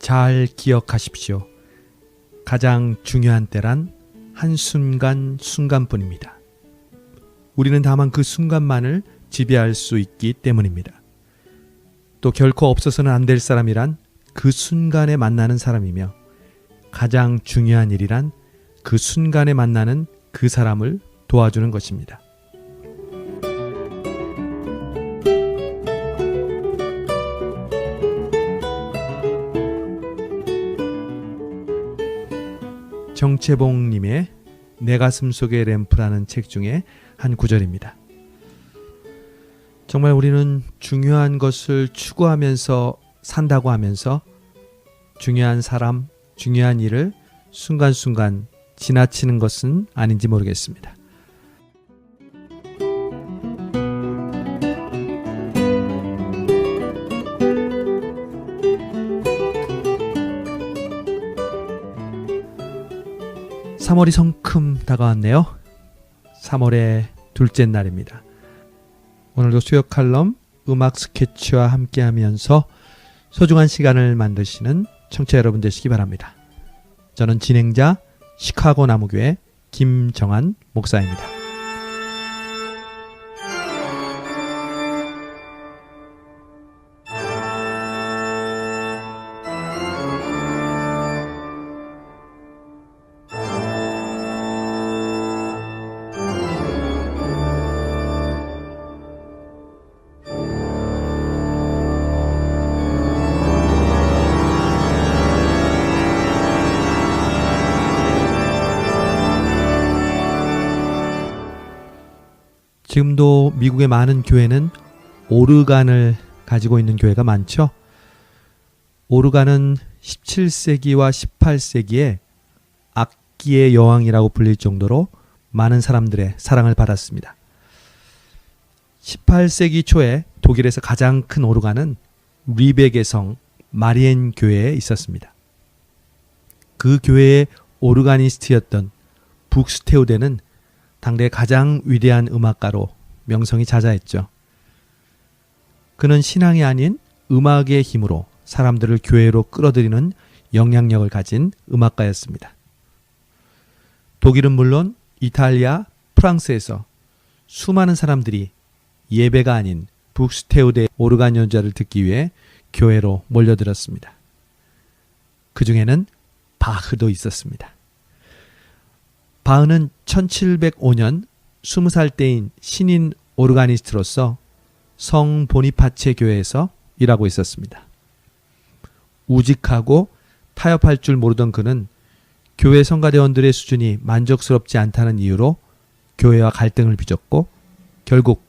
잘 기억하십시오. 가장 중요한 때란 한순간순간뿐입니다. 우리는 다만 그 순간만을 지배할 수 있기 때문입니다. 또 결코 없어서는 안 될 사람이란 그 순간에 만나는 사람이며 가장 중요한 일이란 그 순간에 만나는 그 사람을 도와주는 것입니다. 정채봉님의 내 가슴 속의 램프라는 책 중에 한 구절입니다. 정말 우리는 중요한 것을 추구하면서 산다고 하면서 중요한 사람, 중요한 일을 순간순간 지나치는 것은 아닌지 모르겠습니다. (3월이) 성큼 다가왔네요. 3월의 둘째 날입니다. 오늘도 수요 칼럼 음악 스케치와 함께하면서 소중한 시간을 만드시는 청취자 여러분 되시기 바랍니다. 저는 진행자 시카고 나무교회 김정한 목사입니다. 지금도 미국의 많은 교회는 오르간을 가지고 있는 교회가 많죠. 오르간은 17세기와 18세기에 악기의 여왕이라고 불릴 정도로 많은 사람들의 사랑을 받았습니다. 18세기 초에 독일에서 가장 큰 오르간은 리벡의 성 마리엔 교회에 있었습니다. 그 교회의 오르가니스트였던 북스테우데는 당대 가장 위대한 음악가로 명성이 자자했죠. 그는 신앙이 아닌 음악의 힘으로 사람들을 교회로 끌어들이는 영향력을 가진 음악가였습니다. 독일은 물론 이탈리아, 프랑스에서 수많은 사람들이 예배가 아닌 북스테우데 오르간 연주를 듣기 위해 교회로 몰려들었습니다. 그 중에는 바흐도 있었습니다. 바흐는 1705년 20살 때인 신인 오르가니스트로서 성 보니파체 교회에서 일하고 있었습니다. 우직하고 타협할 줄 모르던 그는 교회 성가대원들의 수준이 만족스럽지 않다는 이유로 교회와 갈등을 빚었고 결국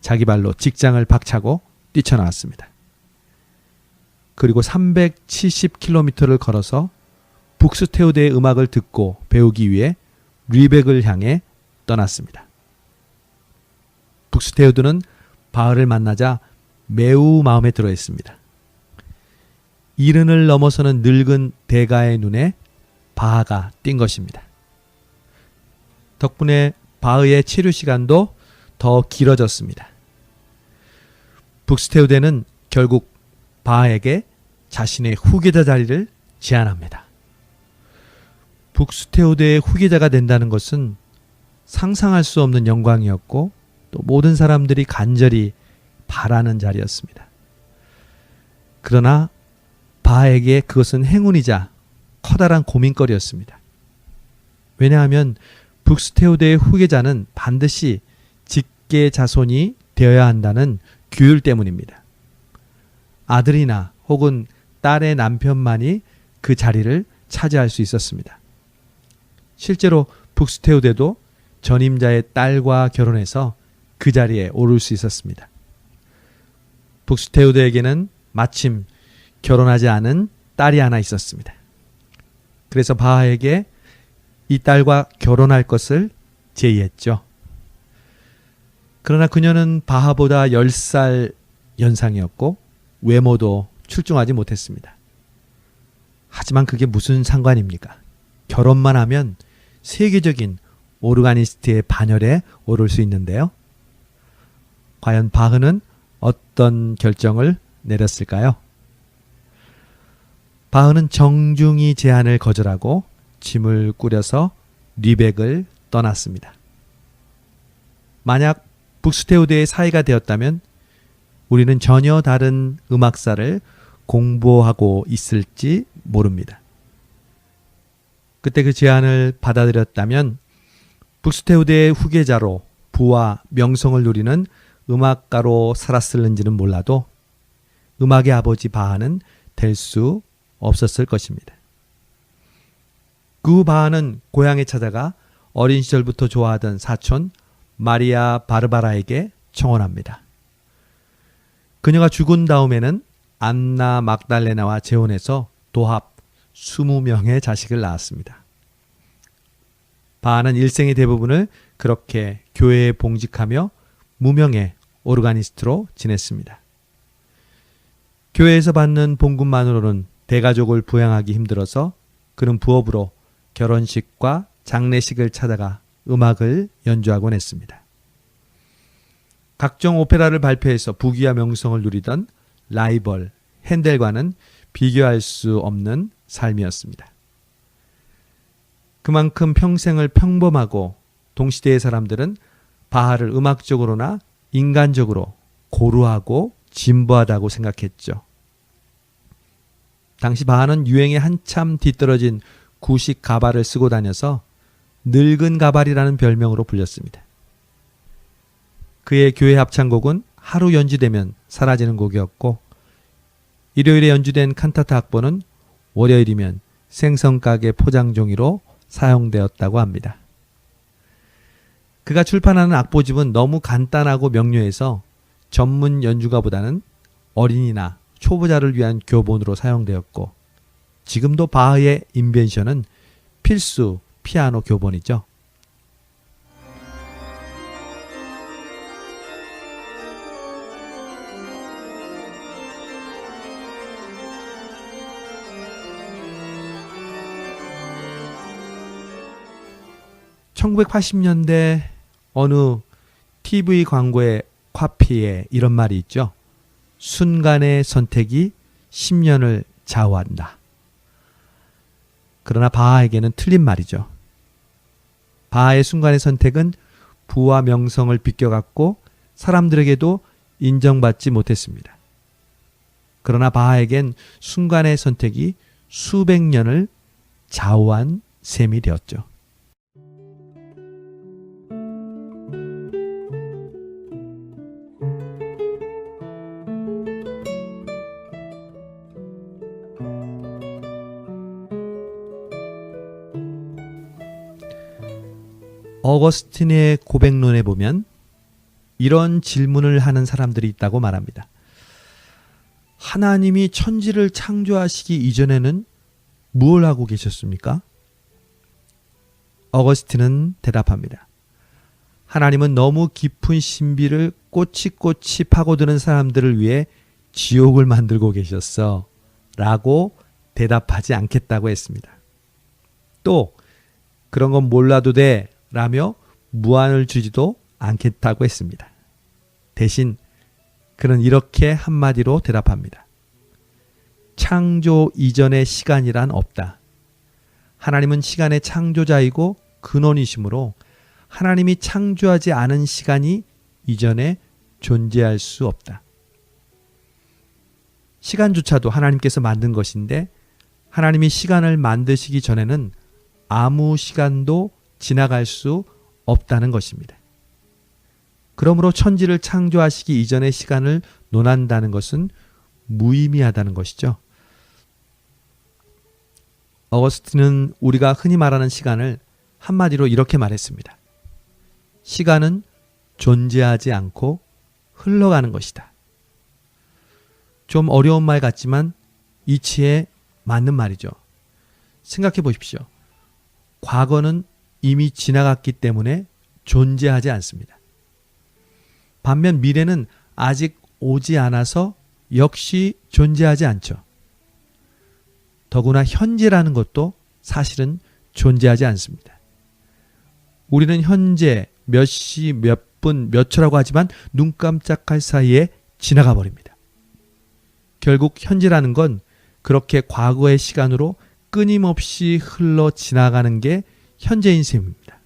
자기 발로 직장을 박차고 뛰쳐나왔습니다. 그리고 370km를 걸어서 북스테우데의 음악을 듣고 배우기 위해 리벡을 향해 떠났습니다. 북스테우드는 바흐를 만나자 매우 마음에 들어 했습니다. 70을 넘어서는 늙은 대가의 눈에 바하가 띈 것입니다. 덕분에 바흐의 치료 시간도 더 길어졌습니다. 북스테우데는 결국 바하에게 자신의 후계자 자리를 제안합니다. 북스테우데의 후계자가 된다는 것은 상상할 수 없는 영광이었고 또 모든 사람들이 간절히 바라는 자리였습니다. 그러나 바하에게 그것은 행운이자 커다란 고민거리였습니다. 왜냐하면 북스테우데의 후계자는 반드시 직계 자손이 되어야 한다는 규율 때문입니다. 아들이나 혹은 딸의 남편만이 그 자리를 차지할 수 있었습니다. 실제로 북스테우데도 전임자의 딸과 결혼해서 그 자리에 오를 수 있었습니다. 북스테우데에게는 마침 결혼하지 않은 딸이 하나 있었습니다. 그래서 바하에게 이 딸과 결혼할 것을 제의했죠. 그러나 그녀는 바하보다 10살 연상이었고 외모도 출중하지 못했습니다. 하지만 그게 무슨 상관입니까? 결혼만 하면 세계적인 오르가니스트의 반열에 오를 수 있는데요. 과연 바흐는 어떤 결정을 내렸을까요? 바흐는 정중히 제안을 거절하고 짐을 꾸려서 리벡을 떠났습니다. 만약 북스테우드의 사이가 되었다면 우리는 전혀 다른 음악사를 공부하고 있을지 모릅니다. 그때 그 제안을 받아들였다면 북스테우드의 후계자로 부와 명성을 누리는 음악가로 살았을는지는 몰라도 음악의 아버지 바하는 될 수 없었을 것입니다. 그 후 바하는 고향에 찾아가 어린 시절부터 좋아하던 사촌 마리아 바르바라에게 청혼합니다. 그녀가 죽은 다음에는 안나 막달레나와 재혼해서 도합 20명의 자식을 낳았습니다. 바하는 일생의 대부분을 그렇게 교회에 봉직하며 무명의 오르가니스트로 지냈습니다. 교회에서 받는 봉급만으로는 대가족을 부양하기 힘들어서 그는 부업으로 결혼식과 장례식을 찾아가 음악을 연주하곤 했습니다. 각종 오페라를 발표해서 부귀와 명성을 누리던 라이벌 핸델과는 비교할 수 없는 삶이었습니다. 그만큼 평생을 평범하고 동시대의 사람들은 바하를 음악적으로나 인간적으로 고루하고 진부하다고 생각했죠. 당시 바하는 유행에 한참 뒤떨어진 구식 가발을 쓰고 다녀서 늙은 가발이라는 별명으로 불렸습니다. 그의 교회 합창곡은 하루 연주되면 사라지는 곡이었고 일요일에 연주된 칸타타 악보는 월요일이면 생선가게 포장종이로 사용되었다고 합니다. 그가 출판하는 악보집은 너무 간단하고 명료해서 전문 연주가보다는 어린이나 초보자를 위한 교본으로 사용되었고 지금도 바흐의 인벤션은 필수 피아노 교본이죠. (1980년대) 어느 TV 광고의 카피에 이런 말이 있죠. 순간의 선택이 10년을 좌우한다. 그러나 바하에게는 틀린 말이죠. 바하의 순간의 선택은 부와 명성을 비껴갔고 사람들에게도 인정받지 못했습니다. 그러나 바하에겐 순간의 선택이 수백 년을 좌우한 셈이 되었죠. 어거스틴의 고백론에 보면 이런 질문을 하는 사람들이 있다고 말합니다. 하나님이 천지를 창조하시기 이전에는 무엇을 하고 계셨습니까? 어거스틴은 대답합니다. 하나님은 너무 깊은 신비를 꼬치꼬치 파고드는 사람들을 위해 지옥을 만들고 계셨어 라고 대답하지 않겠다고 했습니다. 또 그런 건 몰라도 돼 라며 무안을 주지도 않겠다고 했습니다. 대신 그는 이렇게 한마디로 대답합니다. 창조 이전의 시간이란 없다. 하나님은 시간의 창조자이고 근원이시므로 하나님이 창조하지 않은 시간이 이전에 존재할 수 없다. 시간조차도 하나님께서 만든 것인데 하나님이 시간을 만드시기 전에는 아무 시간도 지나갈 수 없다는 것입니다. 그러므로 천지를 창조하시기 이전의 시간을 논한다는 것은 무의미하다는 것이죠. 어거스틴은 우리가 흔히 말하는 시간을 한마디로 이렇게 말했습니다. 시간은 존재하지 않고 흘러가는 것이다. 좀 어려운 말 같지만 이치에 맞는 말이죠. 생각해 보십시오. 과거는 이미 지나갔기 때문에 존재하지 않습니다. 반면 미래는 아직 오지 않아서 역시 존재하지 않죠. 더구나 현재라는 것도 사실은 존재하지 않습니다. 우리는 현재 몇 시, 몇 분, 몇 초라고 하지만 눈 깜짝할 사이에 지나가 버립니다. 결국 현재라는 건 그렇게 과거의 시간으로 끊임없이 흘러 지나가는 게 현재인 셈입니다.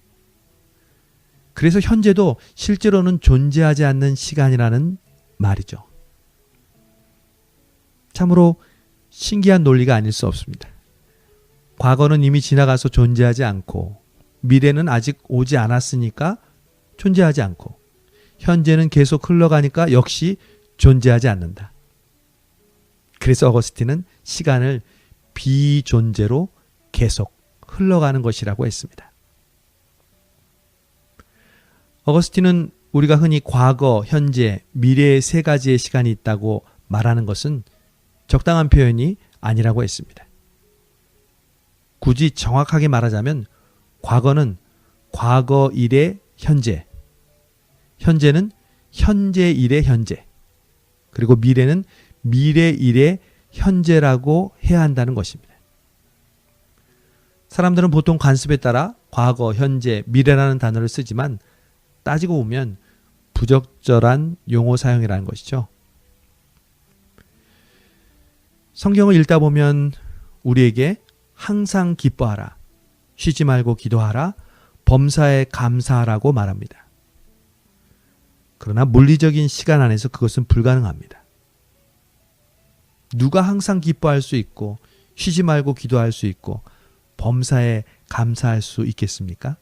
그래서 현재도 실제로는 존재하지 않는 시간이라는 말이죠. 참으로 신기한 논리가 아닐 수 없습니다. 과거는 이미 지나가서 존재하지 않고 미래는 아직 오지 않았으니까 존재하지 않고 현재는 계속 흘러가니까 역시 존재하지 않는다. 그래서 어거스틴은 시간을 비존재로 계속 흘러가는 것이라고 했습니다. 어거스틴은 우리가 흔히 과거, 현재, 미래의 세 가지의 시간이 있다고 말하는 것은 적당한 표현이 아니라고 했습니다. 굳이 정확하게 말하자면 과거는 과거 일의 현재, 현재는 현재 일의 현재, 그리고 미래는 미래 일의 현재라고 해야 한다는 것입니다. 사람들은 보통 관습에 따라 과거, 현재, 미래라는 단어를 쓰지만 따지고 보면 부적절한 용어 사용이라는 것이죠. 성경을 읽다 보면 우리에게 항상 기뻐하라, 쉬지 말고 기도하라, 범사에 감사하라고 말합니다. 그러나 물리적인 시간 안에서 그것은 불가능합니다. 누가 항상 기뻐할 수 있고 쉬지 말고 기도할 수 있고 범사에 감사할 수 있겠습니까?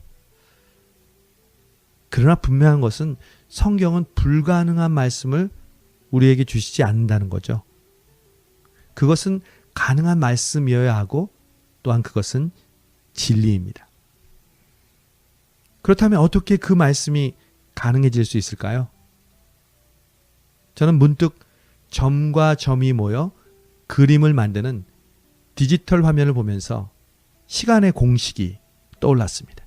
그러나 분명한 것은 성경은 불가능한 말씀을 우리에게 주시지 않는다는 거죠. 그것은 가능한 말씀이어야 하고 또한 그것은 진리입니다. 그렇다면 어떻게 그 말씀이 가능해질 수 있을까요? 저는 문득 점과 점이 모여 그림을 만드는 디지털 화면을 보면서 시간의 공식이 떠올랐습니다.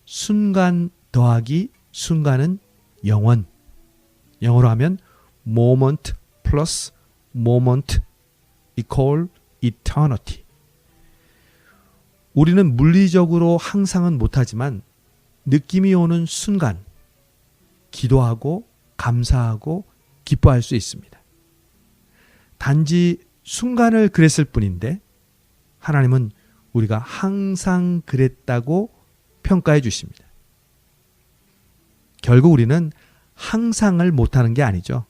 순간 더하기 순간은 영원. 영어로 하면 moment plus moment equal eternity. 우리는 물리적으로 항상은 못하지만 느낌이 오는 순간 기도하고 감사하고 기뻐할 수 있습니다. 단지 순간을 그랬을 뿐인데 하나님은 우리가 항상 그랬다고 평가해 주십니다. 결국 우리는 항상을 못하는 게 아니죠.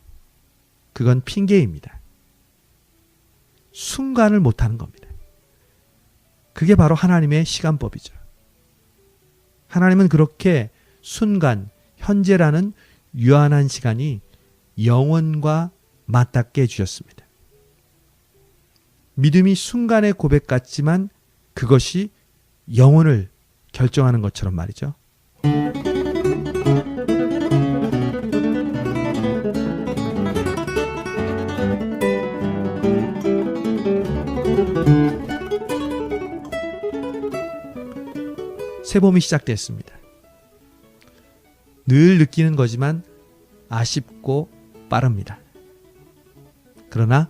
그건 핑계입니다. 순간을 못하는 겁니다. 그게 바로 하나님의 시간법이죠. 하나님은 그렇게 순간, 현재라는 유한한 시간이 영원과 맞닿게 해주셨습니다. 믿음이 순간의 고백 같지만 그것이 영혼을 결정하는 것처럼 말이죠. 새봄이 시작됐습니다. 늘 느끼는 거지만 아쉽고 빠릅니다. 그러나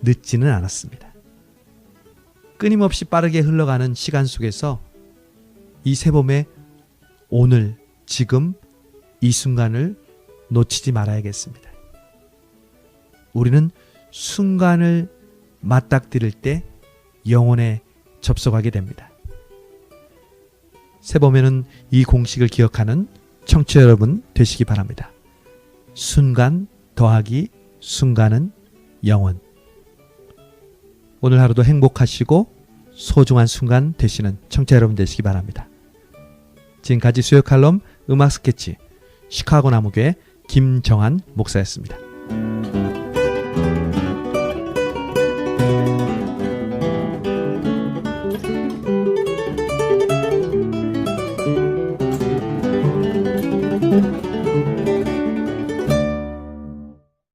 늦지는 않았습니다. 끊임없이 빠르게 흘러가는 시간 속에서 이 새봄의 오늘, 지금, 이 순간을 놓치지 말아야겠습니다. 우리는 순간을 맞닥뜨릴 때 영혼에 접속하게 됩니다. 새봄에는 이 공식을 기억하는 청취자 여러분 되시기 바랍니다. 순간 더하기 순간은 영원. 오늘 하루도 행복하시고 소중한 순간 되시는 청취자 여러분 되시기 바랍니다. 지금까지 수요 칼럼 음악 스케치 시카고 나무교회 김정한 목사였습니다.